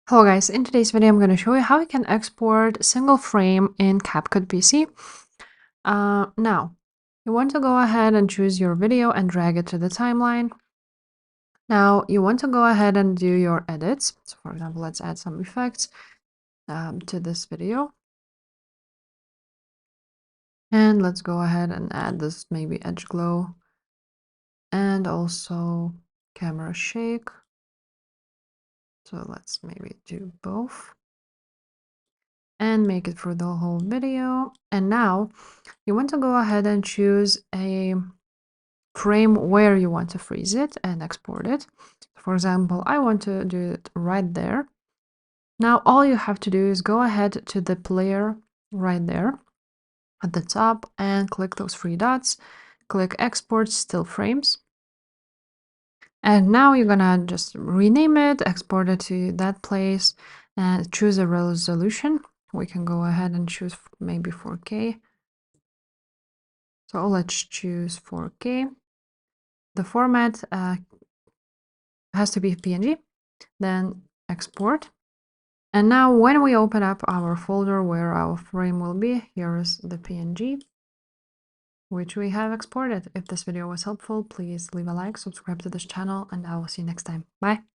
Hello guys, in today's video I'm going to show you how you can export single frame in CapCut PC. Now, you want to go ahead and choose your video and drag it to the timeline. Now, you want to go ahead and do your edits. So for example, let's add some effects to this video. And let's go ahead and add this maybe edge glow and also camera shake. So let's maybe do both. And make it for the whole video. And now you want to go ahead and choose a frame where you want to freeze it and export it. For example, I want to do it right there. Now all you have to do is go ahead to the player right there at the top and click those three dots, click export still frames. And now you're gonna just rename it, export it to that place, and choose a resolution. We can go ahead and choose maybe 4K. So let's choose 4K. The format has to be PNG, then export. And now when we open up our folder where our frame will be, here is the PNG, which we have exported. If this video was helpful, please leave a like, subscribe to this channel, and I will see you next time. Bye!